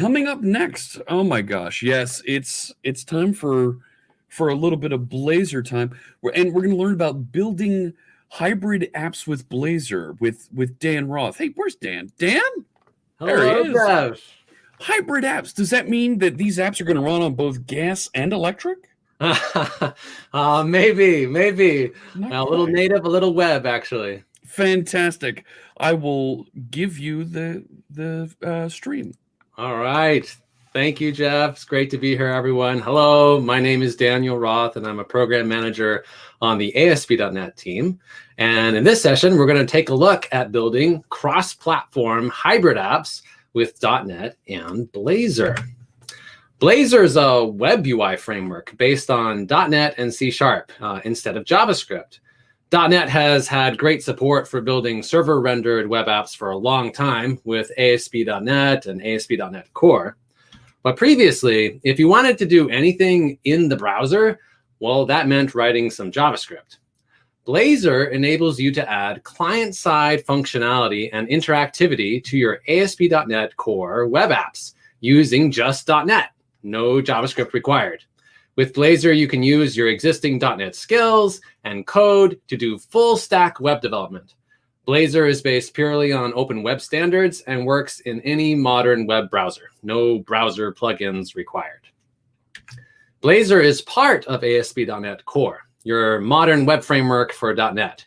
Coming up next, oh my gosh, yes, it's time for a little bit of Blazor time, and we're going to learn about building hybrid apps with Blazor with Dan Roth. Hey, where's Dan? Dan, there he Hello, is. Dev. Hybrid apps. Does that mean that these apps are going to run on both gas and electric? Maybe. Not A little quite. native, a little web, actually. Fantastic. I will give you the stream. All right. Thank you, Jeff. It's great to be here, everyone. Hello, my name is Daniel Roth, and I'm a program manager on the ASP.NET team. And in this session, we're going to take a look at building cross-platform hybrid apps with .NET and Blazor. Blazor is a web UI framework based on .NET and C# instead of JavaScript. .NET has had great support for building server-rendered web apps for a long time with ASP.NET and ASP.NET Core. But previously, if you wanted to do anything in the browser, well, that meant writing some JavaScript. Blazor enables you to add client-side functionality and interactivity to your ASP.NET Core web apps using just .NET. No JavaScript required. With Blazor, you can use your existing .NET skills and code to do full-stack web development. Blazor is based purely on open web standards and works in any modern web browser. No browser plugins required. Blazor is part of ASP.NET Core, your modern web framework for .NET.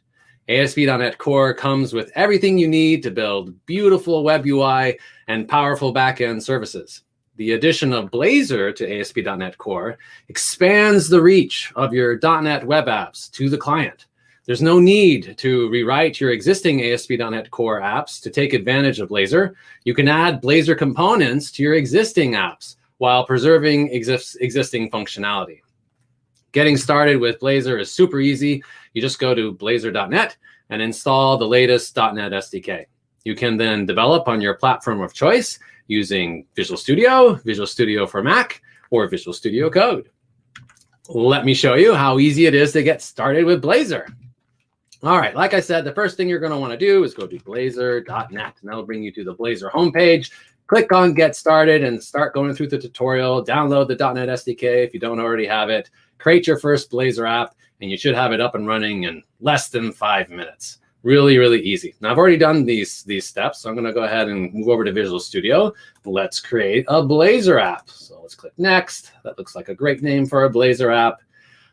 ASP.NET Core comes with everything you need to build beautiful web UI and powerful backend services. The addition of Blazor to ASP.NET Core expands the reach of your .NET web apps to the client. There's no need to rewrite your existing ASP.NET Core apps to take advantage of Blazor. You can add Blazor components to your existing apps while preserving existing functionality. Getting started with Blazor is super easy. You just go to blazor.net and install the latest .NET SDK. You can then develop on your platform of choice using Visual Studio, Visual Studio for Mac, or Visual Studio Code. Let me show you how easy it is to get started with Blazor. All right, like I said, the first thing you're going to want to do is go to blazor.net, and that'll bring you to the Blazor homepage. Click on Get Started and start going through the tutorial. Download the .NET SDK if you don't already have it. Create your first Blazor app, and you should have it up and running in less than 5 minutes. Really, really easy. Now, I've already done these steps, so I'm going to go ahead and move over to Visual Studio. Let's create a Blazor app. So let's click Next. That looks like a great name for a Blazor app.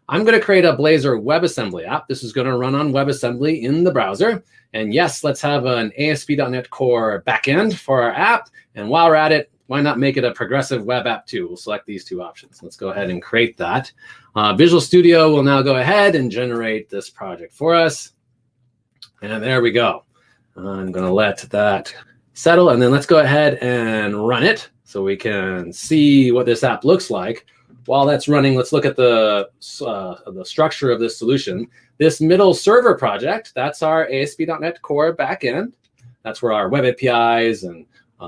I'm going to create a Blazor WebAssembly app. This is going to run on WebAssembly in the browser. And yes, let's have an ASP.NET Core backend for our app. And while we're at it, why not make it a progressive web app too? We'll select these two options. Let's go ahead and create that. Visual Studio will now go ahead and generate this project for us. And there we go. I'm going to let that settle. And then let's go ahead and run it so we can see what this app looks like. While that's running, let's look at the structure of this solution. This middle server project, that's our ASP.NET Core backend. That's where our web APIs and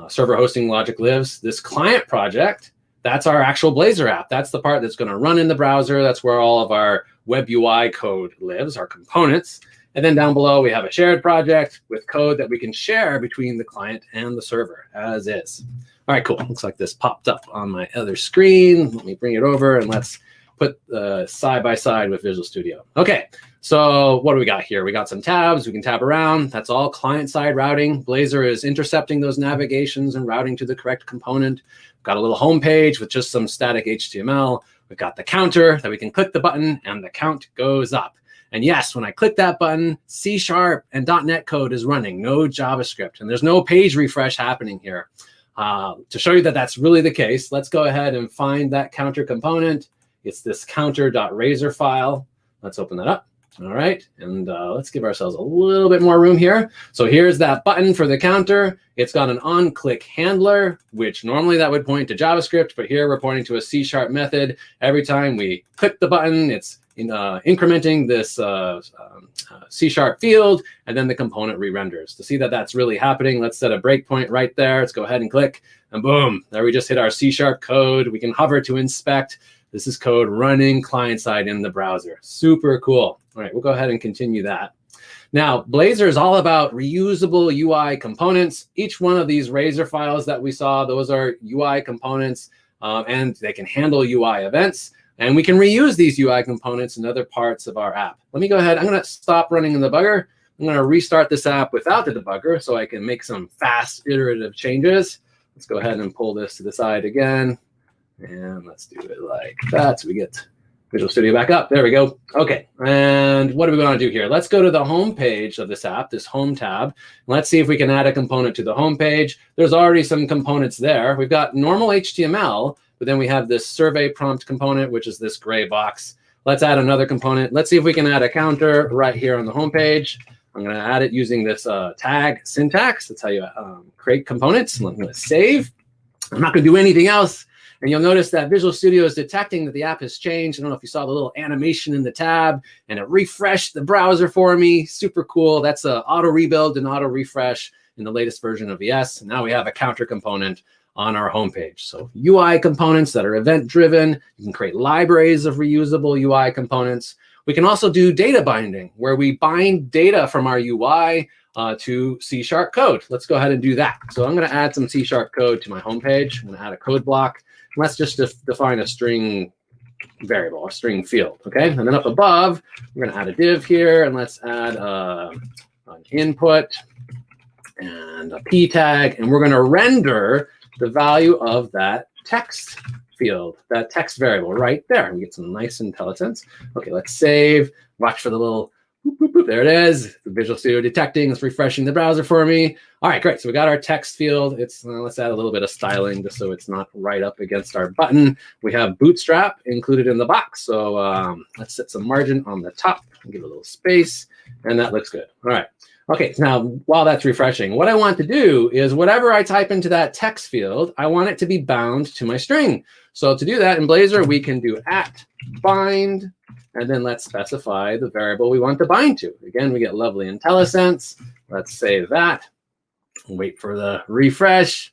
server hosting logic lives. This client project, that's our actual Blazor app. That's the part that's going to run in the browser. That's where all of our web UI code lives, our components. And then down below, we have a shared project with code that we can share between the client and the server as is. All right, cool. Looks like this popped up on my other screen. Let me bring it over and let's put side by side with Visual Studio. Okay, so what do we got here? We got some tabs. We can tab around. That's all client-side routing. Blazor is intercepting those navigations and routing to the correct component. We've got a little home page with just some static HTML. We've got the counter that we can click the button and the count goes up. And yes, when I click that button, C# and .NET code is running, no JavaScript. And there's no page refresh happening here. To show you that that's really the case, let's go ahead and find that counter component. It's this counter.razor file. Let's open that up. All right, and let's give ourselves a little bit more room here. So here's that button for the counter. It's got an on-click handler, which normally that would point to JavaScript, but here we're pointing to a C# method. Every time we click the button, it's incrementing this C# field, and then the component re-renders. To see that that's really happening, let's set a breakpoint right there. Let's go ahead and click, and boom, there we just hit our C# code. We can hover to inspect. This is code running client-side in the browser. Super cool. All right, we'll go ahead and continue that. Now, Blazor is all about reusable UI components. Each one of these Razor files that we saw, those are UI components, and they can handle UI events. And we can reuse these UI components in other parts of our app. Let me go ahead. I'm going to stop running the debugger. I'm going to restart this app without the debugger so I can make some fast iterative changes. Let's go ahead and pull this to the side again. And let's do it like that so we get Visual Studio back up. There we go. Okay, and what do we want to do here? Let's go to the home page of this app, this home tab. Let's see if we can add a component to the home page. There's already some components there. We've got normal HTML, but then we have this survey prompt component, which is this gray box. Let's add another component. Let's see if we can add a counter right here on the home page. I'm going to add it using this tag syntax. That's how you create components. I'm going to save. I'm not going to do anything else. And you'll notice that Visual Studio is detecting that the app has changed. I don't know if you saw the little animation in the tab, and it refreshed the browser for me. Super cool. That's a auto rebuild and auto refresh in the latest version of VS. Now we have a counter component on our homepage. So UI components that are event driven. You can create libraries of reusable UI components. We can also do data binding, where we bind data from our UI to C# code. Let's go ahead and do that. So I'm going to add some C# code to my homepage. I'm going to add a code block. Let's just define a string variable, a string field, okay? And then up above, we're going to add a div here, and let's add an input and a p tag, and we're going to render the value of that text field, that text variable right there. We get some nice IntelliSense. Okay, let's save. Watch for the little boop, boop, boop. There it is. The Visual Studio detecting. It's refreshing the browser for me. All right, great. So we got our text field. It's let's add a little bit of styling just so it's not right up against our button. We have Bootstrap included in the box. So let's set some margin on the top and give it a little space, and that looks good. All right. Okay, now while that's refreshing, what I want to do is whatever I type into that text field, I want it to be bound to my string. So to do that in Blazor, we can do @bind, and then let's specify the variable we want to bind to. Again, we get lovely IntelliSense. Let's save that. Wait for the refresh.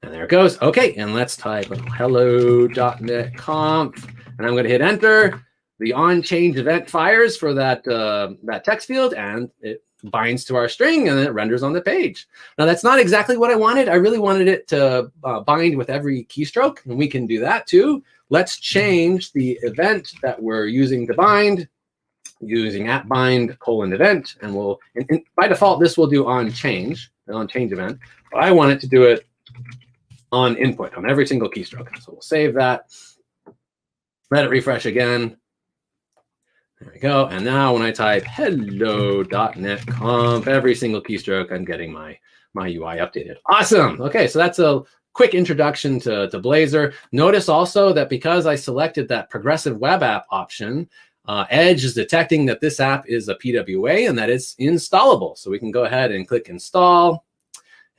And there it goes. Okay, and let's type hello.net conf, and I'm going to hit enter. The onChange event fires for that that text field, and it binds to our string, and it renders on the page. Now, that's not exactly what I wanted. I really wanted it to bind with every keystroke, and we can do that too. Let's change the event that we're using to bind using @bind:event, and we'll, by default, this will do onChange, an onChange event, but I want it to do it on input, on every single keystroke. So we'll save that, let it refresh again. There we go. And now when I type hello.net conf, every single keystroke, I'm getting my UI updated. Awesome. Okay, so that's a quick introduction to Blazor. Notice also that because I selected that progressive web app option, Edge is detecting that this app is a PWA and that it's installable. So we can go ahead and click install.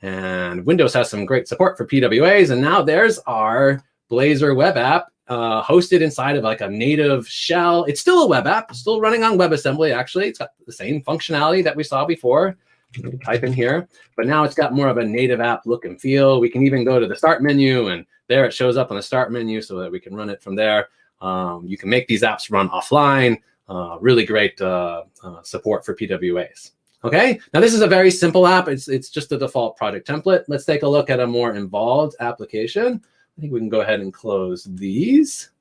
And Windows has some great support for PWAs. And now there's our Blazor web app hosted inside of like a native shell. It's still a web app, still running on WebAssembly, actually. It's got the same functionality that we saw before. You can type in here, but now it's got more of a native app look and feel. We can even go to the start menu, and there it shows up on the start menu so that we can run it from there. You can make these apps run offline. Really great support for PWAs. Okay, now this is a very simple app. It's just a default project template. Let's take a look at a more involved application. I think we can go ahead and close these.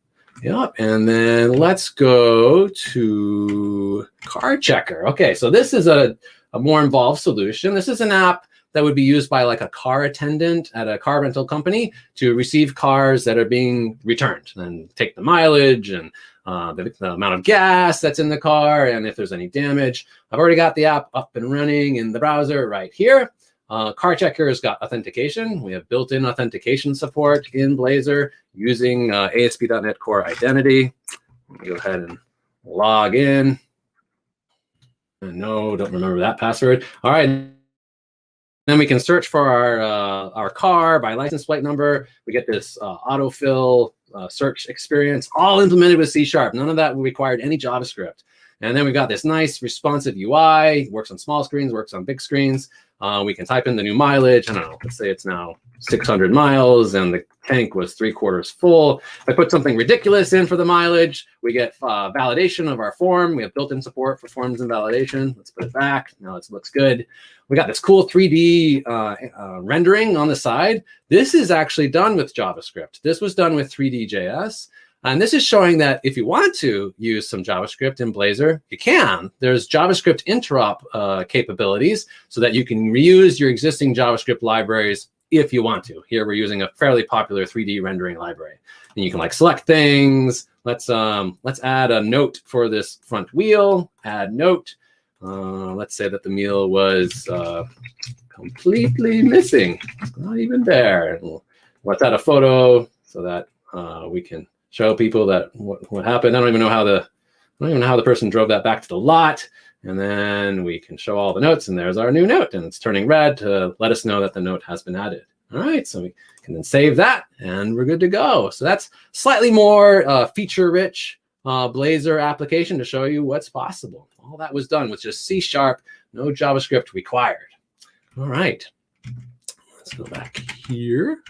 Yep, and then let's go to Car Checker. Okay, so this is a more involved solution. This is an app that would be used by like a car attendant at a car rental company to receive cars that are being returned and take the mileage and the amount of gas that's in the car and if there's any damage. I've already got the app up and running in the browser right here. Car Checker has got authentication. We have built-in authentication support in Blazor using ASP.NET Core Identity. Let me go ahead and log in. And no, don't remember that password. All right. Then we can search for our car by license plate number. We get this autofill search experience, all implemented with C#. None of that required any JavaScript. And then we've got this nice responsive UI, works on small screens, works on big screens. We can type in the new mileage. I don't know, let's say it's now 600 miles and tank was 3/4 full. If I put something ridiculous in for the mileage, we get validation of our form. We have built-in support for forms and validation. Let's put it back. Now it looks good. We got this cool 3D rendering on the side. This is actually done with JavaScript. This was done with 3D.js. And this is showing that if you want to use some JavaScript in Blazor, you can. There's JavaScript interop capabilities so that you can reuse your existing JavaScript libraries if you want to. Here we're using a fairly popular 3D rendering library. And you can like select things. Let's add a note for this front wheel. Add note. Let's say that the meal was completely missing. It's not even there. Let's add a photo so that we can show people that what happened. I don't even know how the person drove that back to the lot. And then we can show all the notes, and there's our new note, and it's turning red to let us know that the note has been added. All right, so we can then save that, and we're good to go. So that's slightly more feature-rich Blazor application to show you what's possible. All that was done with just C#, no JavaScript required. All right, let's go back here.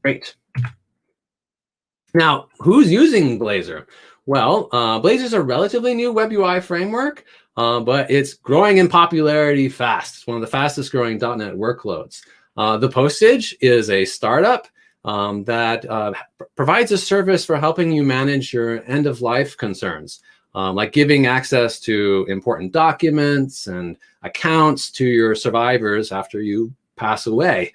Great. Now, who's using Blazor? Well, Blazor is a relatively new web UI framework, but it's growing in popularity fast. It's one of the fastest growing .NET workloads. The Postage is a startup that provides a service for helping you manage your end-of-life concerns, like giving access to important documents and accounts to your survivors after you pass away.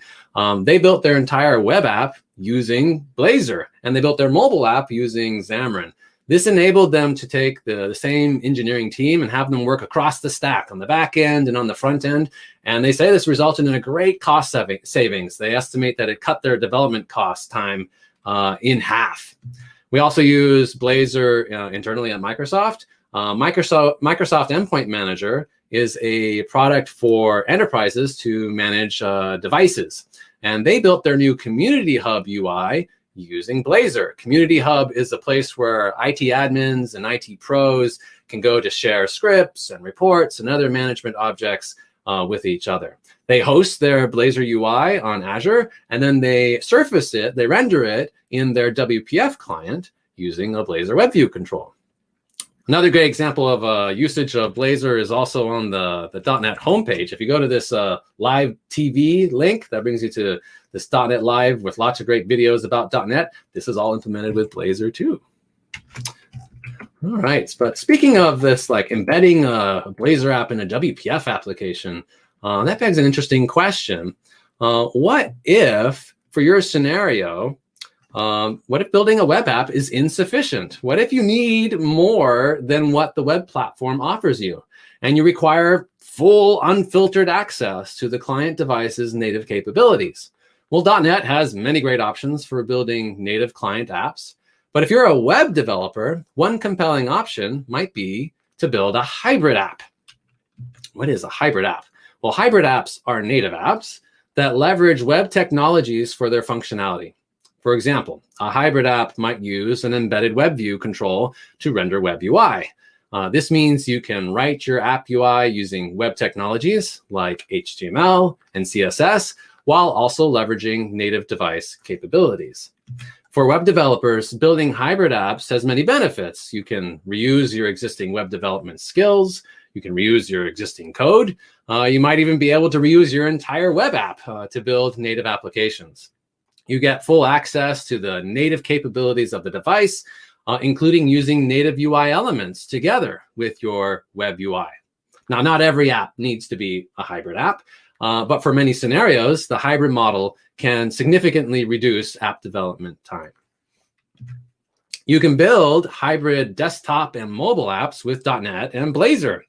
They built their entire web app using Blazor, and they built their mobile app using Xamarin. This enabled them to take the same engineering team and have them work across the stack on the back end and on the front end. And they say this resulted in a great cost savings. They estimate that it cut their development cost time in half. We also use Blazor internally at Microsoft. Microsoft Endpoint Manager is a product for enterprises to manage devices. And they built their new Community Hub UI using Blazor. Community Hub is a place where IT admins and IT pros can go to share scripts and reports and other management objects with each other. They host their Blazor UI on Azure, and then they surface it, they render it in their WPF client using a Blazor WebView control. Another great example of usage of Blazor is also on the .NET homepage. If you go to this live TV link, that brings you to this .NET Live with lots of great videos about .NET. This is all implemented with Blazor too. All right, but speaking of this, like embedding a Blazor app in a WPF application, that begs an interesting question. What if, for your scenario, what if building a web app is insufficient? What if you need more than what the web platform offers you, and you require full unfiltered access to the client device's native capabilities? Well, .NET has many great options for building native client apps. But if you're a web developer, one compelling option might be to build a hybrid app. What is a hybrid app? Well, hybrid apps are native apps that leverage web technologies for their functionality. For example, a hybrid app might use an embedded WebView control to render web UI. This means you can write your app UI using web technologies like HTML and CSS, while also leveraging native device capabilities. For web developers, building hybrid apps has many benefits. You can reuse your existing web development skills. You can reuse your existing code. You might even be able to reuse your entire web app to build native applications. You get full access to the native capabilities of the device, including using native UI elements together with your web UI. Now, not every app needs to be a hybrid app, but for many scenarios, the hybrid model can significantly reduce app development time. You can build hybrid desktop and mobile apps with .NET and Blazor.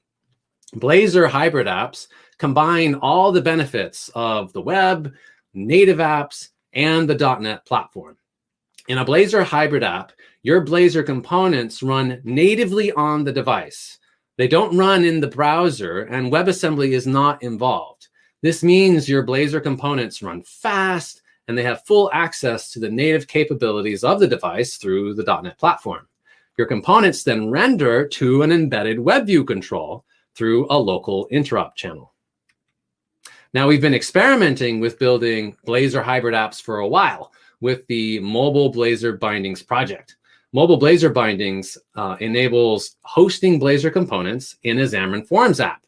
Blazor hybrid apps combine all the benefits of the web, native apps, and the .NET platform. In a Blazor hybrid app, your Blazor components run natively on the device. They don't run in the browser, and WebAssembly is not involved. This means your Blazor components run fast, and they have full access to the native capabilities of the device through the .NET platform. Your components then render to an embedded WebView control through a local interop channel. Now, we've been experimenting with building Blazor hybrid apps for a while with the Mobile Blazor Bindings project. Mobile Blazor Bindings enables hosting Blazor components in a Xamarin Forms app.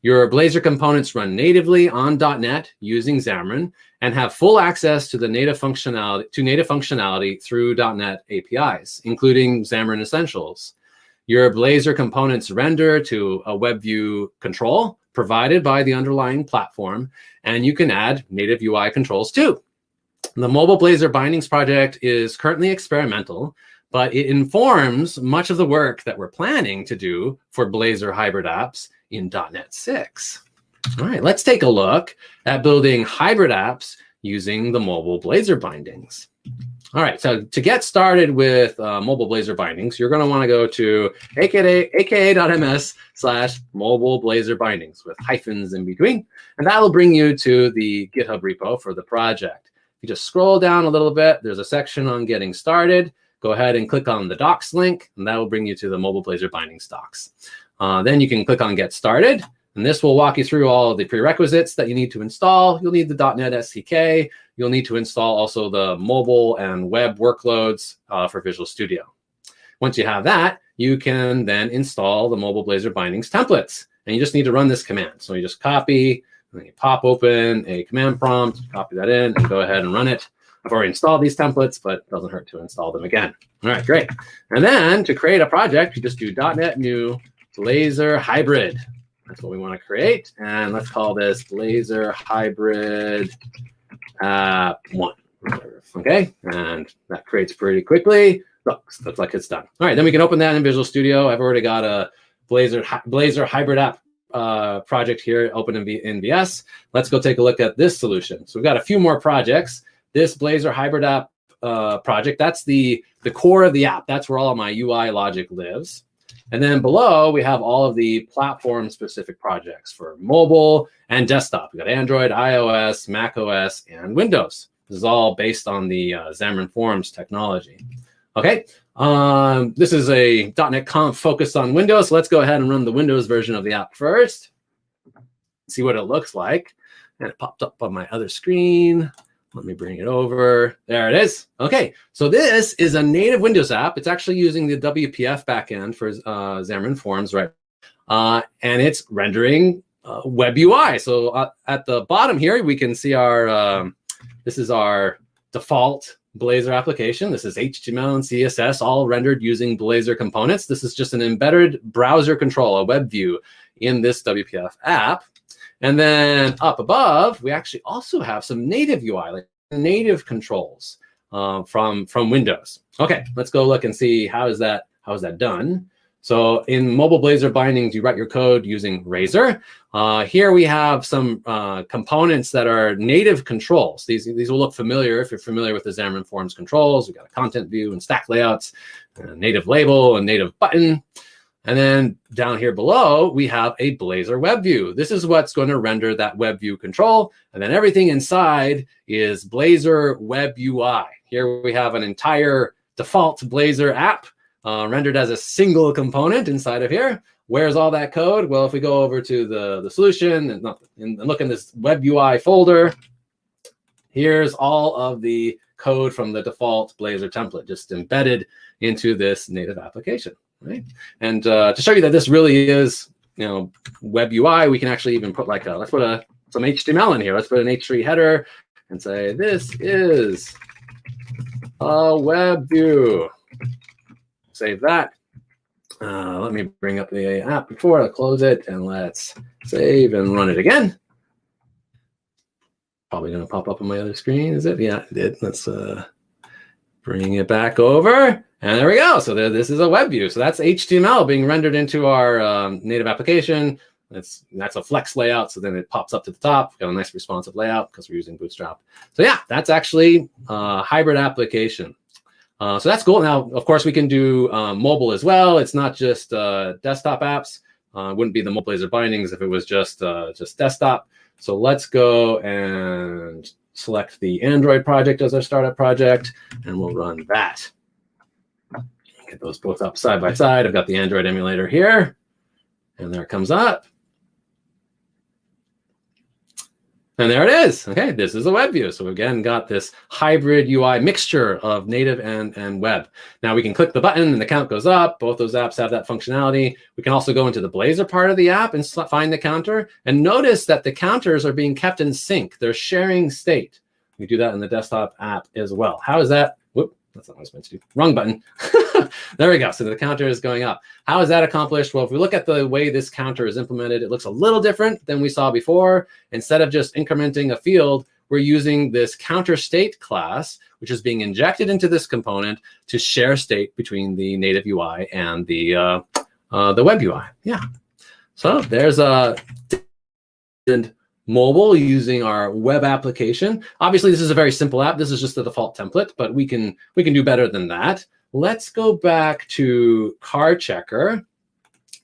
Your Blazor components run natively on .NET using Xamarin and have full access to the native functionality through .NET APIs, including Xamarin Essentials. Your Blazor components render to a web view control provided by the underlying platform, and you can add native UI controls too. The Mobile Blazor Bindings project is currently experimental, but it informs much of the work that we're planning to do for Blazor hybrid apps in .NET 6. All right, let's take a look at building hybrid apps using the Mobile Blazor Bindings. All right, so to get started with Mobile Blazor Bindings, you're going to want to go to aka.ms/Mobile Blazor Bindings with hyphens in between, and that'll bring you to the GitHub repo for the project. If you just scroll down a little bit, there's a section on getting started. Go ahead and click on the docs link, and that will bring you to the Mobile Blazor Bindings docs. Then you can click on Get Started, and this will walk you through all of the prerequisites that you need to install. You'll need the .NET SDK. You'll need to install also the mobile and web workloads for Visual Studio. Once you have that, you can then install the Mobile Blazor Bindings templates, and you just need to run this command. So you just copy, and then you pop open a command prompt, copy that in, and go ahead and run it. I've already installed these templates, but it doesn't hurt to install them again. All right, great. And then to create a project, you just do .NET new Blazor hybrid. That's what we want to create. And let's call this Blazor hybrid app 1. Okay, and that creates pretty quickly. Looks like it's done. All right, then we can open that in Visual Studio. I've already got a Blazor hybrid app project here open in VS. Let's go take a look at this solution. So we've got a few more projects. This Blazor hybrid app project, that's the core of the app. That's where all of my UI logic lives. And then below, we have all of the platform-specific projects for mobile and desktop. We've got Android, iOS, macOS, and Windows. This is all based on the Xamarin Forms technology. Okay, this is a .NET Conf focused on Windows. So let's go ahead and run the Windows version of the app first. See what it looks like. And it popped up on my other screen. Let me bring it over. There it is. Okay, so this is a native Windows app. It's actually using the WPF backend for Xamarin Forms, right? And it's rendering web UI. So at the bottom here, we can see our, this is our default Blazor application. This is HTML and CSS, all rendered using Blazor components. This is just an embedded browser control, a web view in this WPF app. And then up above, we actually also have some native UI, like native controls from Windows. Okay, let's go look and see how is that done. So in Mobile Blazor Bindings, you write your code using Razor. Here we have some components that are native controls. These will look familiar if you're familiar with the Xamarin Forms controls. We've got a content view and stack layouts, a native label, a native button. And then down here below, we have a Blazor web view. This is what's going to render that web view control. And then everything inside is Blazor web UI. Here we have an entire default Blazor app rendered as a single component inside of here. Where's all that code? Well, if we go over to the solution and look in this web UI folder, here's all of the code from the default Blazor template just embedded into this native application. Right, and to show you that this really is, web UI, we can actually even put like let's put some HTML in here. Let's put an H3 header and say this is a web view. Save that. Let me bring up the app before I close it, and let's save and run it again. Probably going to pop up on my other screen, is it? Yeah, it did. Let's bring it back over. And there we go. So this is a web view. So that's HTML being rendered into our native application. That's a flex layout. So then it pops up to the top. We've got a nice responsive layout because we're using Bootstrap. So yeah, that's actually a hybrid application. So that's cool. Now, of course, we can do mobile as well. It's not just desktop apps. It wouldn't be the Mobile Blazor Bindings if it was just desktop. So let's go and select the Android project as our startup project, and we'll run that. Get those both up side by side. I've got the Android emulator here, and there it comes up. And there it is. Okay, this is a web view. So again, got this hybrid UI mixture of native and web. Now we can click the button and the count goes up. Both those apps have that functionality. We can also go into the Blazor part of the app and find the counter. And notice that the counters are being kept in sync. They're sharing state. We do that in the desktop app as well. How is that? Whoop, that's not what I was meant to do. Wrong button. There we go. So the counter is going up. How is that accomplished? Well, if we look at the way this counter is implemented, it looks a little different than we saw before. Instead of just incrementing a field, we're using this counter state class, which is being injected into this component to share state between the native UI and the web UI. Yeah. So there's a mobile using our web application. Obviously, this is a very simple app. This is just the default template, but we can do better than that. Let's go back to car checker.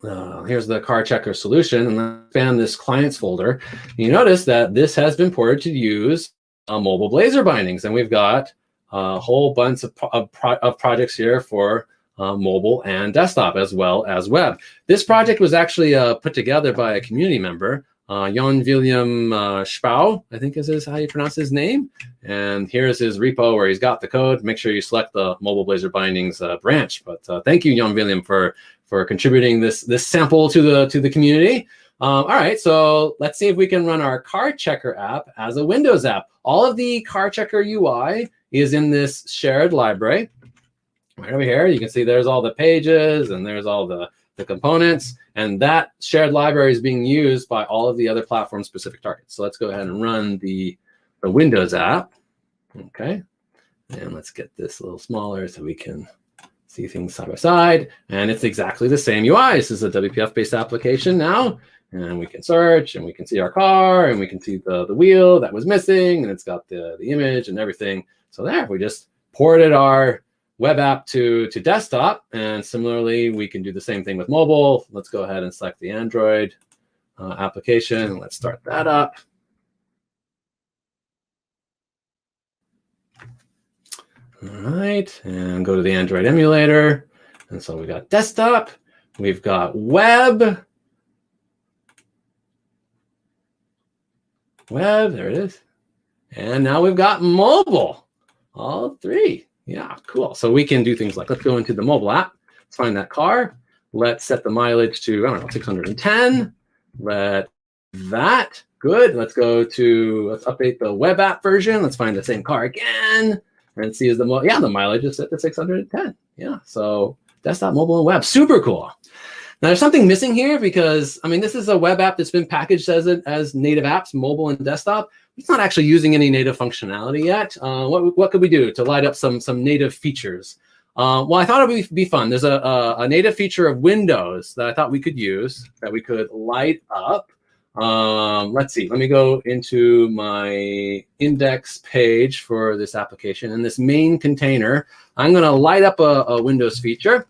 Here's the car checker solution, and let's expand this clients folder. You notice that this has been ported to use mobile Blazor bindings, and we've got a whole bunch of projects here for mobile and desktop as well as web. This project was actually put together by a community member, Jan William Spau, I think is how you pronounce his name. And here's his repo where he's got the code. Make sure you select the mobile Blazor bindings branch. But thank you, Jan William, for contributing this sample to the community. All right, so let's see if we can run our car checker app as a Windows app. All of the car checker UI is in this shared library. Right over here, you can see there's all the pages and there's all the components, and that shared library is being used by all of the other platform-specific targets. So let's go ahead and run the Windows app. Okay, and let's get this a little smaller so we can see things side by side. And it's exactly the same UI. This is a WPF-based application now, and we can search, and we can see our car, and we can see the wheel that was missing, and it's got the image and everything. So there, we just ported our web app to desktop, and similarly we can do the same thing with mobile. Let's go ahead and select the Android application. Let's start that up. All right, and go to the Android emulator. And so we got desktop, we've got web, there it is, and now we've got mobile, all three. Yeah, cool. So we can do things like, let's go into the mobile app. Let's find that car. Let's set the mileage to, I don't know, 610. Let that, good. Let's update the web app version. Let's find the same car again and see the mileage is set to 610. Yeah, so desktop, mobile, and web, super cool. Now there's something missing here because, I mean, this is a web app that's been packaged as native apps, mobile and desktop. It's not actually using any native functionality yet. What could we do to light up some native features? Well, I thought it would be fun. There's a native feature of Windows that I thought we could use, that we could light up. Let's see. Let me go into my index page for this application. In this main container, I'm going to light up a Windows feature.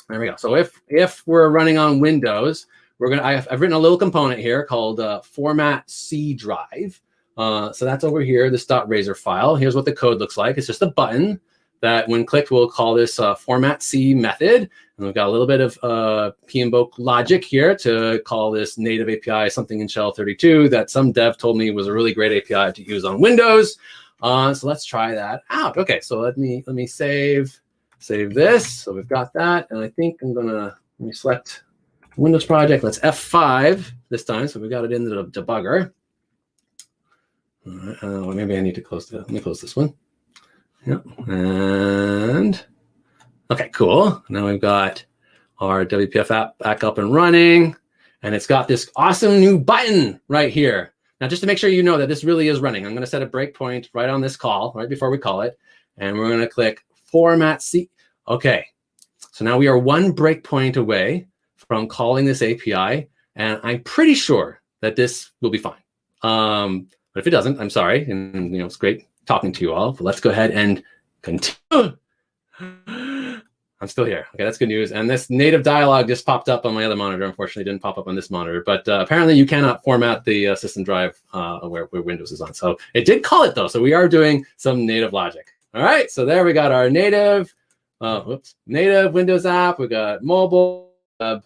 There we go. So if we're running on Windows, I've written a little component here called format C drive. So that's over here, this .razor file. Here's what the code looks like. It's just a button that when clicked, we'll call this format C method. And we've got a little bit of pinboke logic here to call this native API something in shell 32 that some dev told me was a really great API to use on Windows. So let's try that out. Okay, so let me save this. So we've got that. And I think let me select Windows project. Let's F5 this time. So we got it in the debugger. Maybe I need to let me close this one. Yeah, and okay, cool. Now we've got our WPF app back up and running, and it's got this awesome new button right here. Now, just to make sure you know that this really is running, I'm going to set a breakpoint right on this call, right before we call it, and we're going to click Format C. Okay, so now we are one breakpoint away from calling this API, and I'm pretty sure that this will be fine. But if it doesn't, I'm sorry, and it's great talking to you all, but let's go ahead and continue. I'm still here. Okay, that's good news. And this native dialog just popped up on my other monitor. Unfortunately, it didn't pop up on this monitor, but apparently you cannot format the system drive where Windows is on. So it did call it though. So we are doing some native logic. All right, so there we got our native Windows app. We got mobile, web,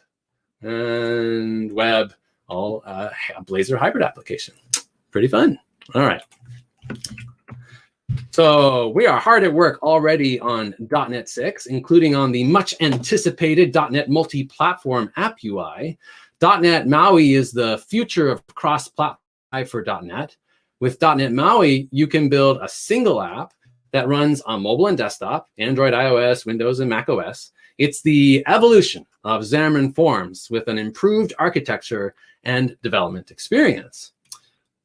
and web, all a Blazor hybrid application. Pretty fun. All right. So we are hard at work already on .NET 6, including on the much anticipated .NET multi-platform app UI. .NET MAUI is the future of cross-platform for .NET. With .NET MAUI, you can build a single app that runs on mobile and desktop, Android, iOS, Windows, and Mac OS. It's the evolution of Xamarin Forms with an improved architecture and development experience.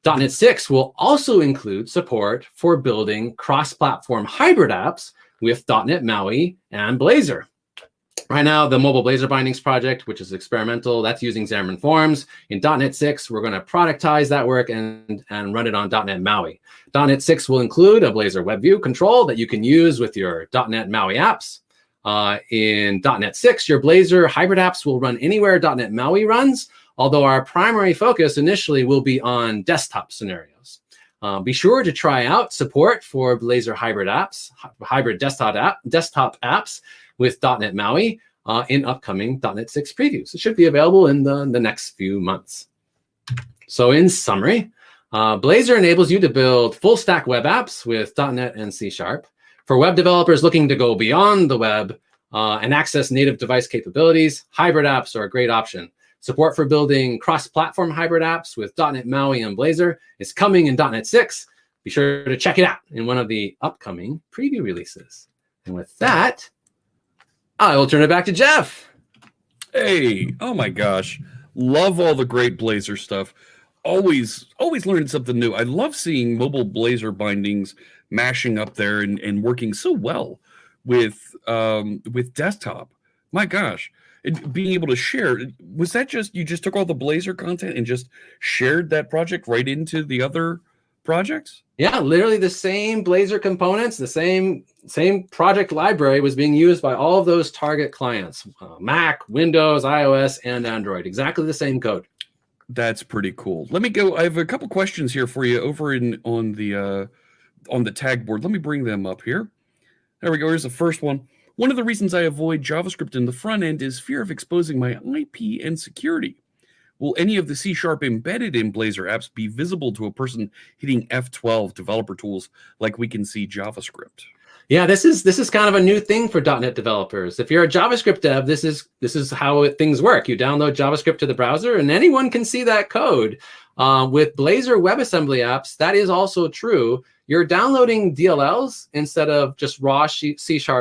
.NET 6 will also include support for building cross-platform hybrid apps with .NET MAUI and Blazor. Right now, the mobile Blazor bindings project, which is experimental, that's using Xamarin Forms. In .NET 6, we're going to productize that work and run it on .NET MAUI. .NET 6 will include a Blazor web view control that you can use with your .NET MAUI apps. In .NET 6, your Blazor hybrid apps will run anywhere .NET MAUI runs, although our primary focus initially will be on desktop scenarios. Be sure to try out support for Blazor hybrid apps, hybrid desktop apps with .NET MAUI in upcoming .NET 6 previews. It should be available in the next few months. So in summary, Blazor enables you to build full stack web apps with .NET and C#. For web developers looking to go beyond the web and access native device capabilities, hybrid apps are a great option. Support for building cross-platform hybrid apps with .NET MAUI and Blazor is coming in .NET 6. Be sure to check it out in one of the upcoming preview releases. And with that, I will turn it back to Jeff. Hey, oh my gosh. Love all the great Blazor stuff. Always learning something new. I love seeing mobile Blazor bindings mashing up there and working so well with desktop. My gosh. And being able to share, was that you just took all the Blazor content and just shared that project right into the other projects? Yeah, literally the same Blazor components, the same project library was being used by all of those target clients, Mac, Windows, iOS, and Android. Exactly the same code. That's pretty cool. Let me go. I have a couple questions here for you over on the tag board. Let me bring them up here. There we go. Here's the first one. One of the reasons I avoid JavaScript in the front end is fear of exposing my IP and security. Will any of the C# embedded in Blazor apps be visible to a person hitting F12 developer tools like we can see JavaScript? Yeah, this is kind of a new thing for .NET developers. If you're a JavaScript dev, this is how things work. You download JavaScript to the browser, and anyone can see that code. With Blazor WebAssembly apps, that is also true. You're downloading DLLs instead of just raw C#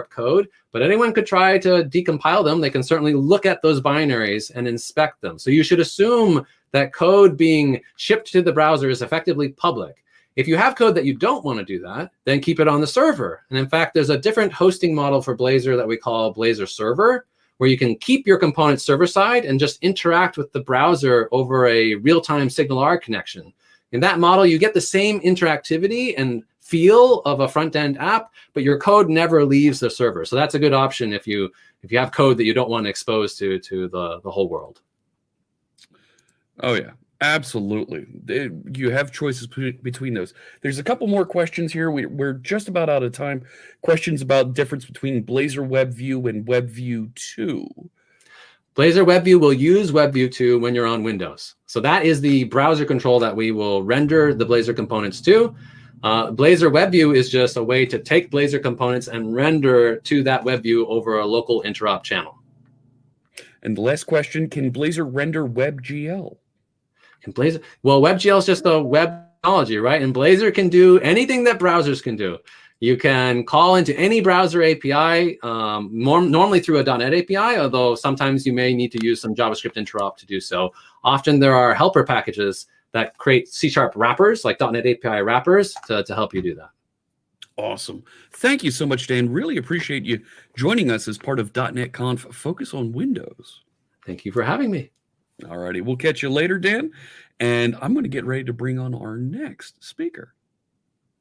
code, but anyone could try to decompile them. They can certainly look at those binaries and inspect them. So you should assume that code being shipped to the browser is effectively public. If you have code that you don't want to do that, then keep it on the server. And in fact, there's a different hosting model for Blazor that we call Blazor Server, where you can keep your components server-side and just interact with the browser over a real-time SignalR connection. In that model, you get the same interactivity and feel of a front-end app, but your code never leaves the server. So that's a good option if you have code that you don't want to expose to the whole world. Oh, yeah. Absolutely. You have choices between those. There's a couple more questions here. We're just about out of time. Questions about difference between Blazor WebView and WebView 2. Blazor WebView will use WebView 2 when you're on Windows. So that is the browser control that we will render the Blazor components to. Blazor WebView is just a way to take Blazor components and render to that WebView over a local interop channel. And the last question, can Blazor render WebGL? And Blazor, well, WebGL is just a web technology, right? And Blazor can do anything that browsers can do. You can call into any browser API, normally through a .NET API, although sometimes you may need to use some JavaScript interop to do so. Often there are helper packages that create C# wrappers, like .NET API wrappers, to help you do that. Awesome. Thank you so much, Dan. Really appreciate you joining us as part of .NET Conf Focus on Windows. Thank you for having me. All righty. We'll catch you later, Dan. And I'm going to get ready to bring on our next speaker.